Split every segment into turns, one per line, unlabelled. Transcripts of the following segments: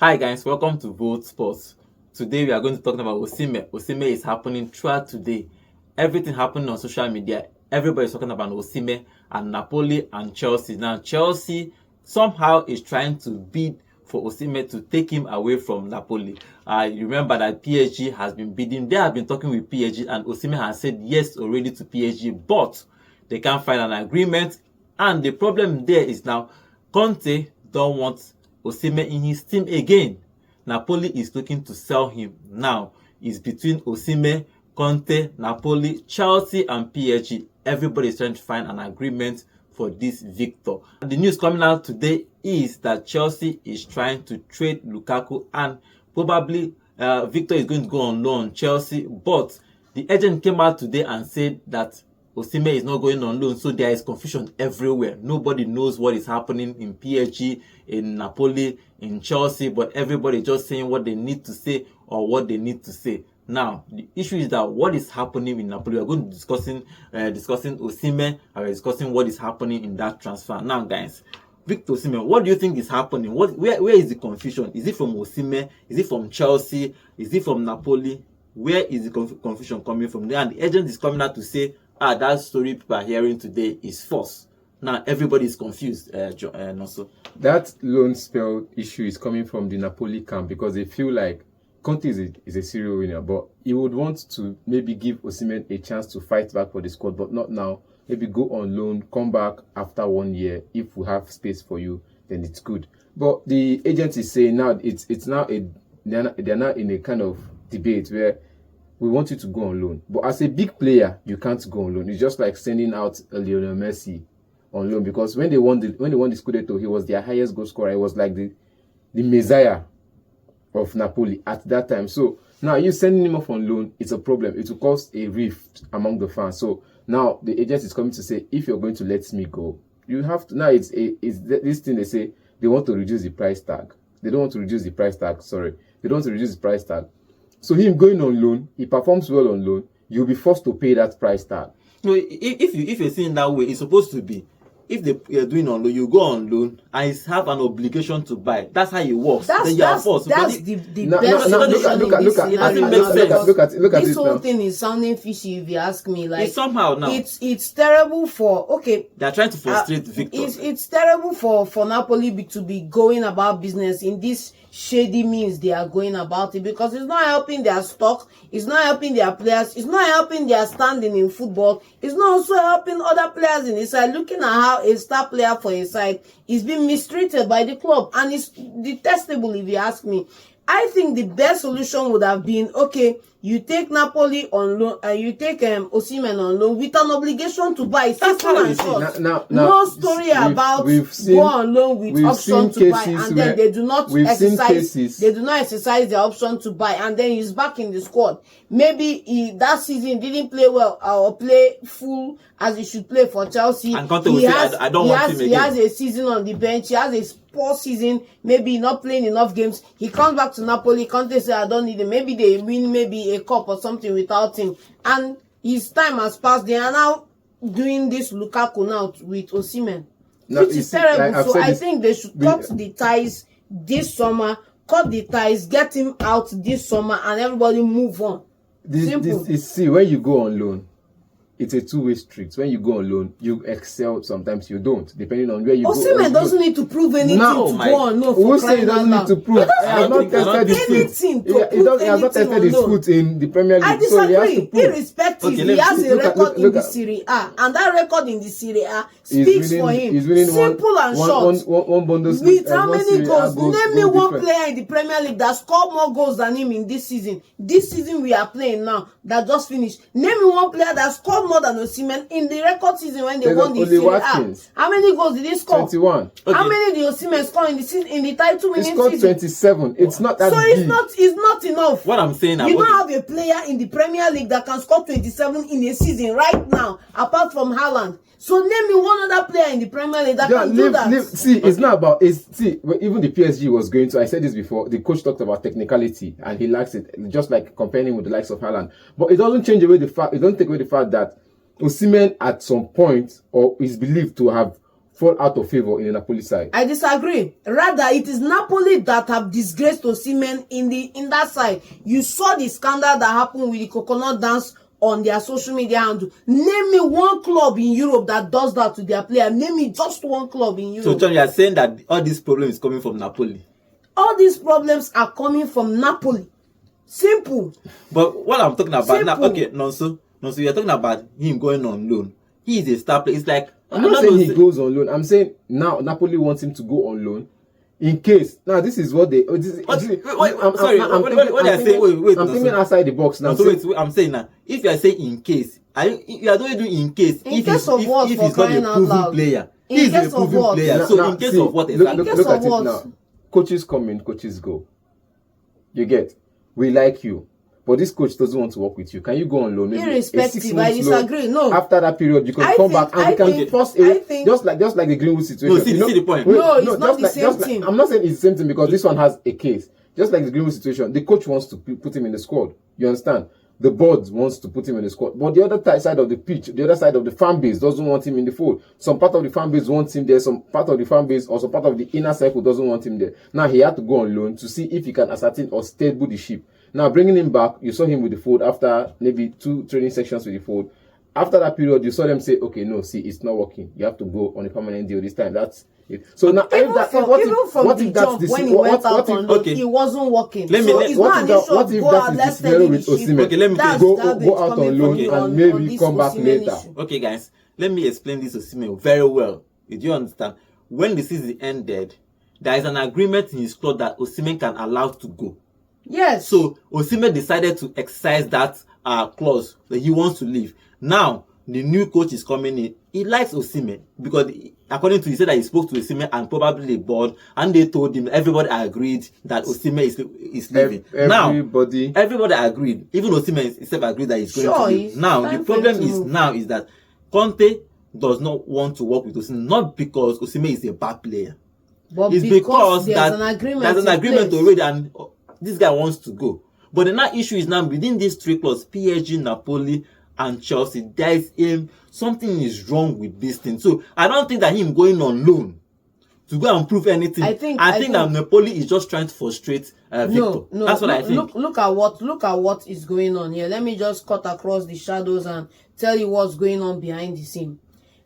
Hi guys, welcome to Vote Sports. Today we are going to talk about Osimhen. Osimhen is happening throughout today. Everything happening on social media. Everybody is talking about Osimhen and Napoli and Chelsea. Now Chelsea somehow is trying to bid for Osimhen to take him away from Napoli. You remember that PSG has been bidding. They have been talking with PSG and Osimhen has said yes already to PSG, but they can't find an agreement. And the problem there is now Conte don't want Osimhen in his team again. Napoli is looking to sell him. Now it's between Osimhen, Conte, Napoli, Chelsea and PSG. Everybody is trying to find an agreement for this Victor. The news coming out today is that Chelsea is trying to trade Lukaku and probably Victor is going to go on loan Chelsea, but the agent came out today and said that Osimhen is not going on loan, so there is confusion everywhere. Nobody knows what is happening in PSG, in Napoli, in Chelsea, but everybody just saying what they need to say or what they need to say. Now, the issue is that what is happening in Napoli, we are going to discussing Osimhen, and we're discussing what is happening in that transfer. Now, guys, Victor Osimhen, what do you think is happening? Where is the confusion? Is it from Osimhen? Is it from Chelsea? Is it from Napoli? Where is the confusion coming from there? And the agent is coming out to say, that story people are hearing today is false. Now everybody is confused. Also,
that loan spell issue is coming from the Napoli camp because they feel like Conte is a serial winner, but he would want to maybe give Osimhen a chance to fight back for the squad, but not now. Maybe go on loan, come back after 1 year. If we have space for you, then it's good. But the agent is saying now they're now in a kind of debate where we want you to go on loan. But as a big player, you can't go on loan. It's just like sending out a Lionel Messi on loan, because when they won the Scudetto, he was their highest goal scorer. He was like the messiah of Napoli at that time. So now you sending him off on loan, it's a problem. It will cause a rift among the fans. So now the agent is coming to say, if you're going to let me go, you have to. Now it's this thing they say they want to reduce the price tag. They don't want to reduce the price tag. Sorry, they don't want to reduce the price tag. So him going on loan, he performs well on loan, you'll be forced to pay that price tag.
No, if you're seeing that way, it's supposed to be. If you're doing on loan, you go on loan and have an obligation to buy. That's how it works. Then you are forced.
That's the best solution. Look at this whole thing is sounding fishy if you ask me. Like
it's somehow now.
It's terrible for
They're trying to frustrate Victor.
It's terrible for Napoli to be going about business in this shady means they are going about it, because it's not helping their stock, it's not helping their players, it's not helping their standing in football, it's not also helping other players in the side. Looking at how a star player for a side is being mistreated by the club, and it's detestable if you ask me. I think the best solution would have been, okay, you take Napoli on loan and you take Osimhen on loan with an obligation to buy. Simple and short. No story about go on loan with option to buy, and then they do not exercise their option to buy, and then he's back in the squad. Maybe that season didn't play well or play full as he should play for Chelsea.
And Conte will say, I don't want him again.
He has a season on the bench. He has a poor season, maybe not playing enough games. He comes back to Napoli. Conte says, I don't need him. Maybe they win maybe a cup or something without him. And his time has passed. They are now doing this Lukaku now with Osimhen, which is terrible. So I think they should cut the ties this summer. Cut the ties, get him out this summer, and everybody move on.
See, when you go on loan, it's a two-way street. When you go on loan, you excel. Sometimes you don't, depending on where you go.
Osimhen doesn't need to prove anything to go on loan.
Who say he doesn't need to prove? He has not tested his foot. He has not tested his foot in the Premier League.
I disagree. Irrespective, he has a record in the Serie A, and that record in the Serie A speaks for him. Simple and short.
One Bundesliga.
With how many goals? Name me one player in the Premier League that scored more goals than him in this season. This season we are playing now, that just finished. Name me one player that scored more than Osimhen in the record season when they won the Serie A. How many goals did he score?
21.
How many did Osimhen score in the season, in the title winning season?
He scored 27. It's not that
big. It's not enough.
What I'm saying,
you don't have a player in the Premier League that can score 27 in a season right now, apart from Haaland. So name me one other player in the Premier League that can do that.
See, it's not about even the PSG was going to. I said this before. The coach talked about technicality, and he likes it, just like comparing with the likes of Haaland. But it doesn't change away the fact. It doesn't take away the fact that Osimhen at some point, or is believed to have fall out of favor in the Napoli side.
I disagree. Rather, it is Napoli that have disgraced Osimhen in that side. You saw the scandal that happened with the coconut dance on their social media handle. Name me one club in Europe that does that to their player. Name me just one club in Europe.
So, John, you are saying that all these problems is coming from Napoli?
All these problems are coming from Napoli. Simple.
But what I'm talking about now,
Simple.
okay, Nonso, you're talking about him going on loan. He is a star player. It's like
I'm not saying he goes on loan. I'm saying now Napoli wants him to go on loan in case. Now this is what they.
What they are saying? Wait.
I'm thinking outside the box now.
So wait, I'm saying now. If you are saying in case, you are not doing in case.
In case of what?
If he's not a proven player, he is a proven player. So in case of what?
Look at it now. Coaches come in, coaches go. You get. We like you. But this coach doesn't want to work with you. Can you go on loan? Maybe
irrespective, I disagree. No.
After that period, you can come back and we can force a just like the Greenwood situation.
No, see the point.
No, it's not the same thing.
I'm not saying it's the same thing because this one has a case. Just like the Greenwood situation, the coach wants to put him in the squad. You understand? The board wants to put him in the squad. But the other side of the pitch, the other side of the fan base doesn't want him in the fold. Some part of the fan base wants him there. Some part of the fan base or some part of the inner circle doesn't want him there. Now he had to go on loan to see if he can ascertain or stable the ship. Now, bringing him back, you saw him with the fold after maybe 2 training sessions with the fold. After that period, you saw them say, okay, no, see, it's not working. You have to go on a permanent deal this time. That's it. So now,
Even from the jump, when he went out on loan, it wasn't working.
What if that is the scenario with Osimhen?
Okay, let me
go out on loan and maybe come back later.
Okay, guys, let me explain this Osimhen very well. Did you understand? When the season ended, there is an agreement in his club that Osimhen can allow to go.
Yes.
So Osimhen decided to exercise that clause that he wants to leave. Now the new coach is coming in. He likes Osimhen because according to he said that he spoke to Osimhen and probably the board and they told him everybody agreed that Osimhen is leaving. Everybody agreed. Even Osimhen himself agreed that he's going to leave. Now the problem is that Conte does not want to work with Osimhen, not because Osimhen is a bad player.
But
it's because
there's an agreement
already and this guy wants to go. But the now issue is now within these 3 clubs, PSG, Napoli, and Chelsea, there is something is wrong with this thing. So I don't think that him going on loan to go and prove anything. I think that Napoli is just trying to frustrate Victor.
No,
that's what I think.
Look at what is going on here. Let me just cut across the shadows and tell you what's going on behind the scene.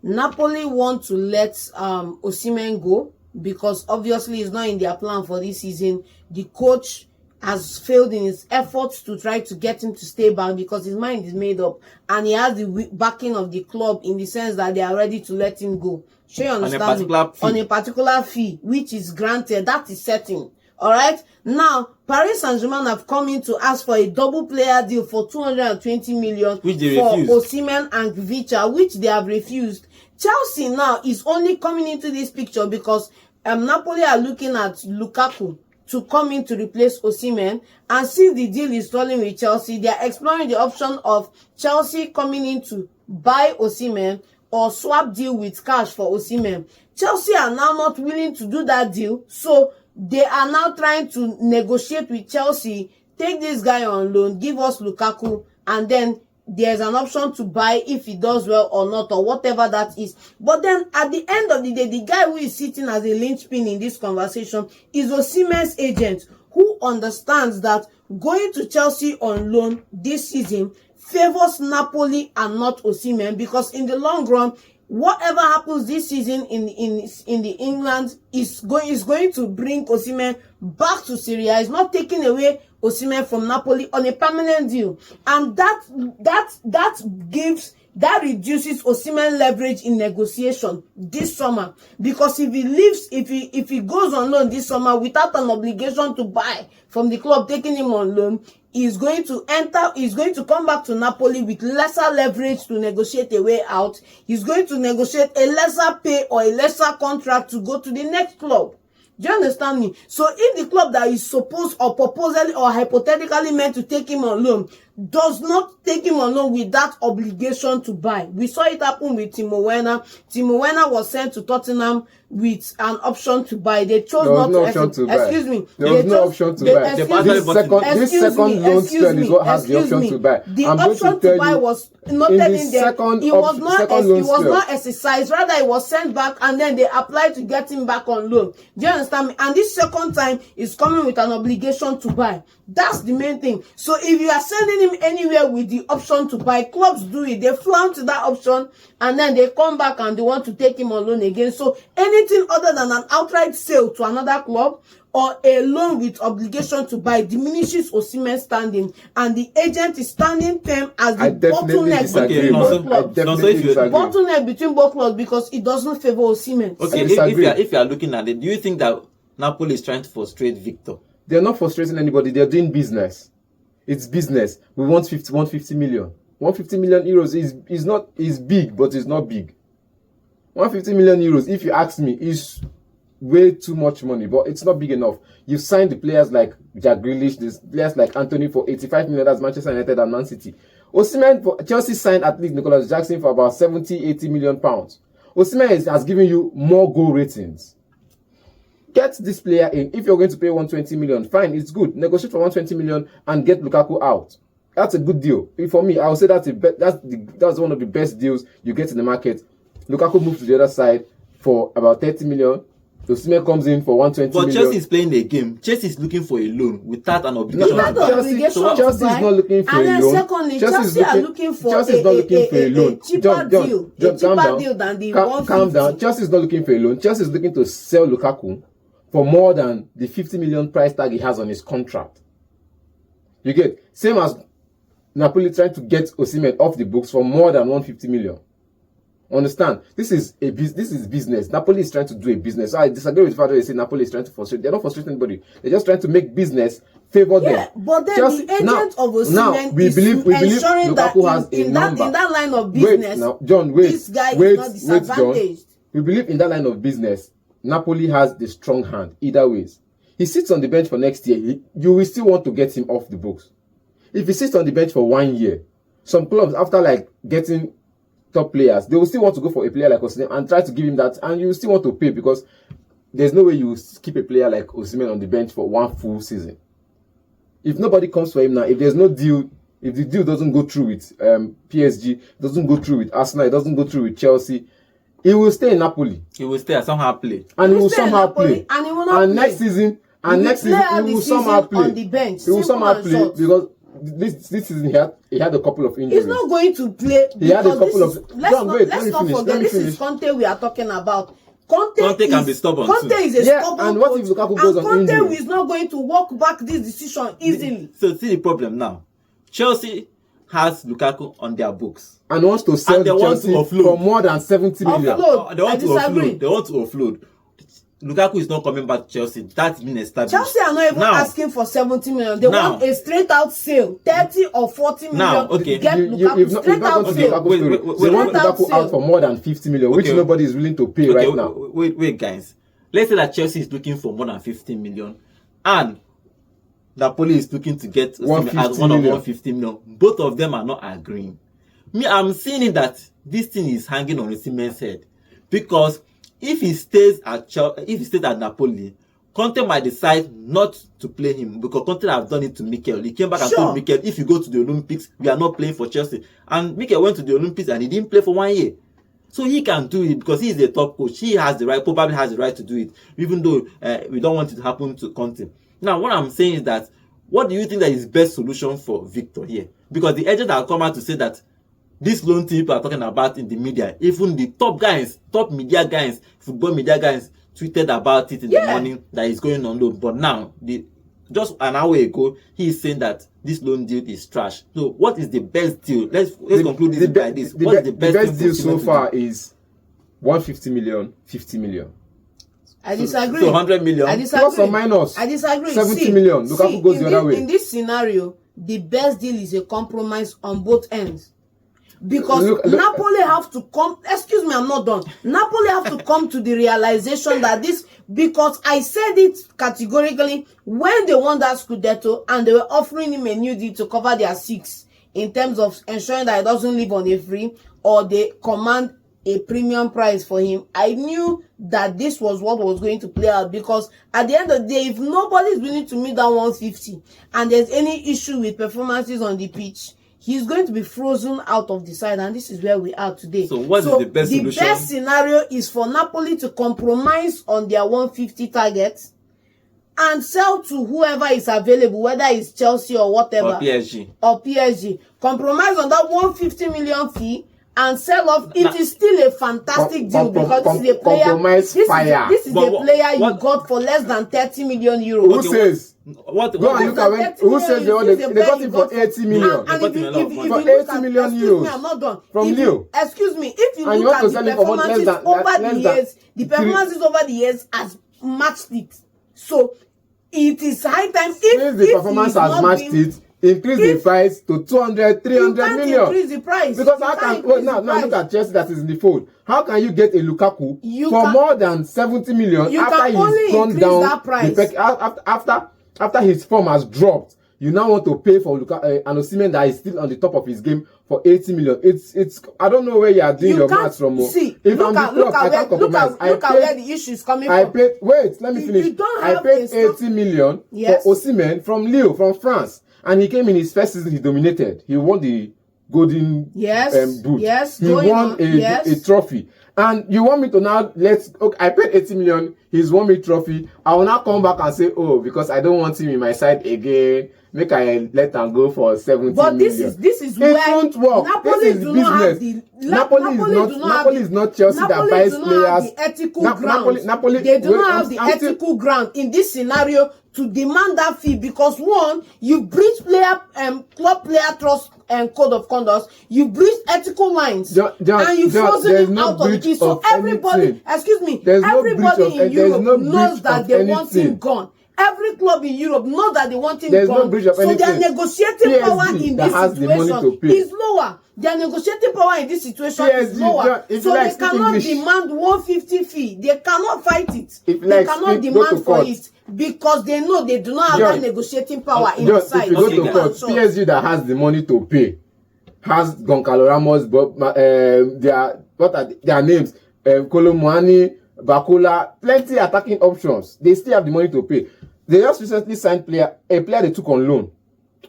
Napoli want to let Osimhen go because obviously it's not in their plan for this season. The coach has failed in his efforts to try to get him to stay back because his mind is made up and he has the backing of the club in the sense that they are ready to let him go. Sure, you understand me? On a particular fee, which is granted, that is certain. All right. Now, Paris Saint-Germain have come in to ask for a double player deal for 220 million
which they
for
refused.
Osimhen and Vicha, which they have refused. Chelsea now is only coming into this picture because Napoli are looking at Lukaku to come in to replace Osimhen, and since the deal is stalling with Chelsea, they are exploring the option of Chelsea coming in to buy Osimhen or swap deal with cash for Osimhen. Chelsea are now not willing to do that deal, so they are now trying to negotiate with Chelsea, take this guy on loan, give us Lukaku, and then there's an option to buy if he does well or not, or whatever that is. But then at the end of the day, the guy who is sitting as a linchpin in this conversation is Osimhen's agent, who understands that going to Chelsea on loan this season favors Napoli and not Osimhen, because in the long run, whatever happens this season in the England is going to bring Osimhen back to Serie A. It's not taking away Osimhen from Napoli on a permanent deal, and that reduces Osimhen leverage in negotiation this summer, because if he leaves, if he goes on loan this summer without an obligation to buy from the club taking him on loan, he's going to come back to Napoli with lesser leverage to negotiate a way out. He's going to negotiate a lesser pay or a lesser contract to go to the next club. Do you understand me? So if the club that is supposed or proposally or hypothetically meant to take him on loan does not take him along with that obligation to buy. We saw it happen with Timo Werner. Timo Werner was sent to Tottenham with an option to buy. They chose not
no
to.
option to buy.
Excuse me.
There was no option to buy. This second loan spell is what has the option to buy.
The option to buy was noted in there. It was not exercised. Rather, it was sent back, and then they applied to get him back on loan. Do you understand me? And this second time is coming with an obligation to buy. That's the main thing. So if you are sending him anywhere with the option to buy, clubs do it. They flout that option, and then they come back and they want to take him on loan again. So anything other than an outright sale to another club or a loan with obligation to buy diminishes Osimhen's standing, and the agent is standing firm as the bottleneck between both clubs. Bottleneck between both clubs because it doesn't favor Osimhen.
Okay, if you are looking at it, do you think that Napoli is trying to frustrate Victor?
They're not frustrating anybody. They're doing business. It's business. We want 150 million. 150 million euros is big, but it's not big. 150 million euros, if you ask me, is way too much money, but it's not big enough. You signed the players like Jack Grealish, the players like Anthony for 85 million. That's Manchester United and Man City. Osimhen for Chelsea signed at least Nicolas Jackson for about 70-80 million pounds. Osimhen has given you more goal ratings. Get this player in. If you're going to pay 120 million, fine, it's good. Negotiate for 120 million and get Lukaku out. That's a good deal. For me, I would say that's one of the best deals you get in the market. Lukaku moves to the other side for about 30 million. Osimhen comes in for 120 million.
But Chelsea is playing a game. Chelsea is looking for a loan without an obligation.
Chelsea is not looking for a loan.
And then secondly, Chelsea are looking for a cheaper deal. A cheaper deal than the 150.
Calm down. Chelsea is not looking for a loan. Chelsea is looking to sell Lukaku for more than the 50 million price tag he has on his contract. You get? Same as Napoli trying to get Osimhen off the books for more than 150 million. Understand? This is business. Napoli is trying to do a business. So I disagree with the fact that they say Napoli is trying to frustrate. They're not frustrating anybody. They're just trying to make business favor them.
But then the agent of Osimhen is ensuring that in that line of business, this guy is not disadvantaged.
John, we believe in that line of business. Napoli has the strong hand either ways. He sits on the bench for next year. You will still want to get him off the books. If he sits on the bench for 1 year, some clubs after like getting top players, they will still want to go for a player like Osimhen and try to give him that, and you will still want to pay because there's no way you keep a player like Osimhen on the bench for one full season. If nobody comes for him now, if there's no deal, if the deal doesn't go through with PSG, doesn't go through with Arsenal, it doesn't go through with Chelsea, he will stay in Napoli.
He will stay and somehow play.
And he will somehow play.
And he will not
and
play.
Next season, he will somehow play.
On the bench.
He will somehow play because this season he had a couple of injuries.
He's not going to play.
He had a couple of.
Let's not forget, this is Conte we are talking about. Conte
can be stubborn.
Conte is a stubborn
and what if Lukaku goes on injury?
Conte is not going to walk back this decision easily.
So see the problem now. Chelsea has Lukaku on their books
and wants to sell Chelsea for more than 70 million.
They want to offload. Lukaku is not coming back to Chelsea. That's been established.
Chelsea are not even asking for 70 million. They want a straight out sale, 30 or 40 million to get Lukaku straight out sale.
They want Lukaku out for more than 50 million, which nobody is willing to pay right now.
Wait, guys. Let's say that Chelsea is looking for more than 50 million, and Napoli is looking to get 150 million. Both of them are not agreeing. I'm seeing that this thing is hanging on Osimhen's head because if he stays at Napoli, Conte might decide not to play him because Conte have done it to Mikel. He came back and told Mikel, if you go to the Olympics, we are not playing for Chelsea. And Mikel went to the Olympics and he didn't play for 1 year. So he can do it because he is the top coach. He has the right, probably has the right to do it, even though we don't want it to happen to Conte. Now, what I'm saying is that, what do you think that is best solution for Victor here? Because the agent have come out to say that this loan thing people are talking about in the media, even the top media guys, football media guys, tweeted about it in the morning that it's going on loan. But now, just an hour ago, he is saying that this loan deal is trash. So, what is the best deal? Let's conclude this by this. What is the best
deal so far is 150 million, 50 million.
I disagree.
So 100 million.
I disagree.
Plus or minus.
I disagree.
70 million. Lukaku goes the other way.
In this scenario, the best deal is a compromise on both ends. Because Napoli have to come, excuse me, I'm not done. Napoli have to come to the realization that because I said it categorically when they won that Scudetto and they were offering him a new deal to cover their 6. in terms of ensuring that he doesn't live on a free or they command a premium price for him. I knew that this was what was going to play out, because at the end of the day, if nobody is willing to meet that 150 and there's any issue with performances on the pitch, he's going to be frozen out of the side, and this is where we are today.
So what is the best solution?
The best scenario is for Napoli to compromise on their 150 targets and sell to whoever is available, whether it's Chelsea or whatever.
Or PSG.
Or PSG. Compromise on that 150 million fee and sell off. It is still a fantastic deal, because this is a player.
Compromise fire.
This is a player you got for less than 30 million euros.
Who says?
Go
and look at when, who says they got him for 80 million?
And if you
for
look
80
at,
million
excuse
euros
me, I'm not done.
from Lille.
Excuse me, if you
And
look
you
at
want to
the
sell it for
performances
less than-
over
less
the
than
years, the performances over the years has matched it. So it is high time.
Since the performance has matched it, increase the price to 200, 300 million.
Increase the price.
Because how can now look at Chelsea that is in the fold. How can you get a Lukaku for more than 70 million after he's gone down
that price.
after his form has dropped? You now want to pay for an Osimhen that is still on the top of his game for 80 million. It's I don't know where you are doing your maths from.
See,
if
look
I'm the club, I can't compromise.
Look at where the issue is coming from.
Wait, let me finish. I paid 80 million for Osimhen from Lille, from France. And he came in his first season, he dominated. He won the golden boot.
Yes,
he won a trophy. And you want me to now I paid 80 million, he's won me trophy. I will now come back and say, oh, because I don't want him in my side again, make I let him go for 70
but
million.
This is
it
where
won't work.
Napoli
this is
do
business.
not have the
Napoli is not Chelsea that buys players.
The ethical ground.
Napoli,
they do not have the ethical ground in this scenario to demand that fee, because one, you breach club player trust and code of conduct, you breach ethical lines, and you frozen him out of the pitch. So everybody, everybody in Europe knows that they want him gone. Every club in Europe knows that they want him gone. So their negotiating power in this situation is lower. Their negotiating power in this situation is lower. So they cannot demand 150 fee. They cannot fight it. They cannot demand for it, because they know they do not have that negotiating power inside.
If you go to court, PSG that has the money to pay has Goncalo Ramos, but what are their names? Colomwani, Bakula, plenty attacking options. They still have the money to pay. They just recently signed a player they took on loan.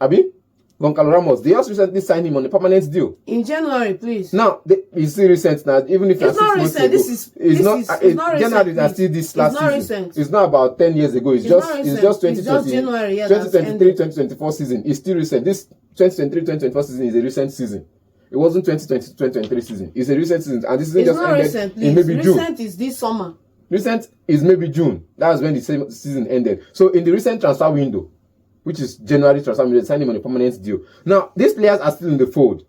Abi? Goncalo Ramos. They just recently signed him on a permanent deal.
In January, please.
Now, it's still recent now. Even if
it's not recent, it's not
January is still this last season.
Recent.
It's not about 10 years ago. It's just 2020,
January,
2023-2024 season. It's still recent. This 2023-2024 season is a recent season. It wasn't 2020-2023 season. It's a recent season. And this season just ended
recent,
in maybe June.
Recent is this summer.
Recent is maybe June. That's when the season ended. So in the recent transfer window, which is January transfer window, they signed him on a permanent deal. Now, these players are still in the fold.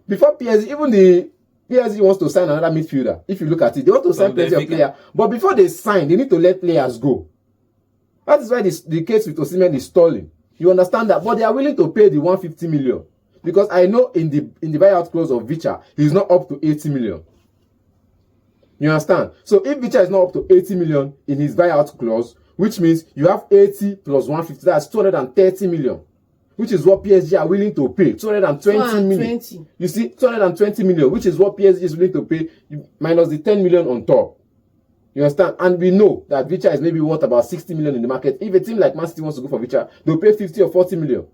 Before PSG, even the PSG wants to sign another midfielder. If you look at it, they want to sign plenty of players. But before they sign, they need to let players go. That is why the case with Osimhen is stalling. You understand that? But they are willing to pay the 150 million. Because I know in the buyout clause of Vicha, he's not up to 80 million. You understand? So if Vicha is not up to 80 million in his buyout clause, which means you have 80 plus 150, that's 230 million. Which is what PSG are willing to pay. 220 million. You see, 220 million, which is what PSG is willing to pay, minus the 10 million on top. You understand? And we know that Vicha is maybe worth about 60 million in the market. If a team like Man City wants to go for Vicha, they'll pay 50 or 40 million.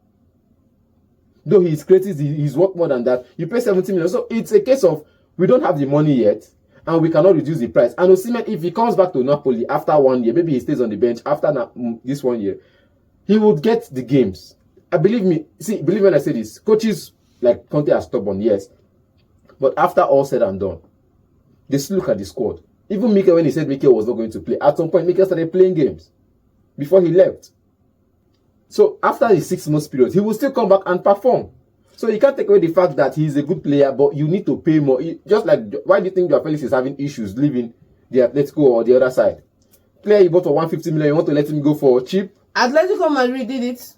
Though he's creative, he's worth more than that. You pay 70 million. So it's a case of, we don't have the money yet, and we cannot reduce the price. And Osimhen, if he comes back to Napoli after 1 year, maybe he stays on the bench after this 1 year, he would get the games. Believe me when I say this, coaches like Conte are stubborn, yes. But after all said and done, they still look at the squad. Even Mikel, when he said Mikel was not going to play, at some point Mikel started playing games before he left. So after the 6 months period, he will still come back and perform. So you can't take away the fact that he's a good player, but you need to pay more. Just like, why do you think Joao Felix is having issues leaving the Atletico or the other side? Player you bought for 150 million, you want to let him go for cheap?
Atletico Madrid did it.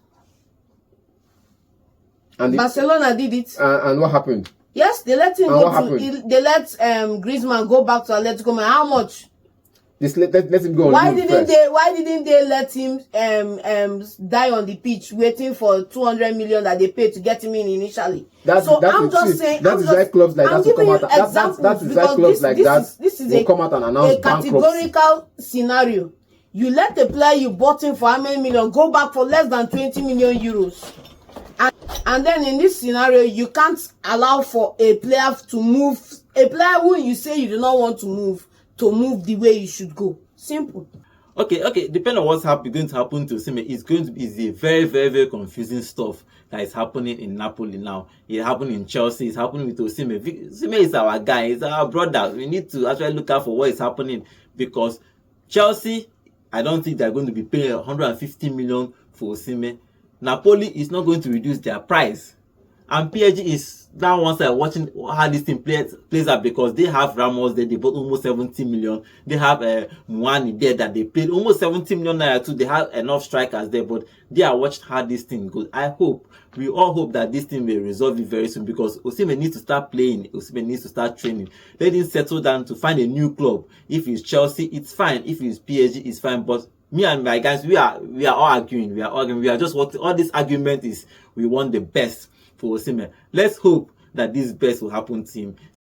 And Barcelona did it.
And what happened?
Yes, they let him go to. They let Griezmann go back to Atletico Madrid. How much?
Just let him go on
Why
loan
didn't
first.
they let him die on the pitch waiting for 200 million that they paid to get him in initially? I'm just saying
that is why clubs like
I'm
that will
giving
come
you
out.
examples
That is why
because
clubs like that
this is
will come out and announce
a
bankruptcy.
categorical scenario. You let the player you bought him for how many million go back for less than 20 million euros. And then in this scenario, you can't allow for a player to move, a player who you say you do not want to move the way you should go. Simple.
Okay. Depending on what's going to happen to Osimhen, it's a very, very, very confusing stuff that is happening in Napoli now. It happened in Chelsea. It's happening with Osimhen. Osimhen is our guy. He's our brother. We need to actually look out for what is happening because Chelsea, I don't think they're going to be paying 150 million for Osimhen. Napoli is not going to reduce their price. And PSG is that one side watching how this thing plays out because they have Ramos there, they bought almost 70 million. They have Mwani there that they paid almost 70 million naira too. They have enough strikers there, but they are watching how this thing goes. We all hope that this thing will resolve it very soon because Osimhen needs to start playing. Osimhen needs to start training. Let him settle down to find a new club. If it's Chelsea, it's fine. If it's PSG, it's fine. But me and my guys, we are all arguing. We are just what all this argument is. We want the best for Osimhen. Let's hope that this best will happen to him.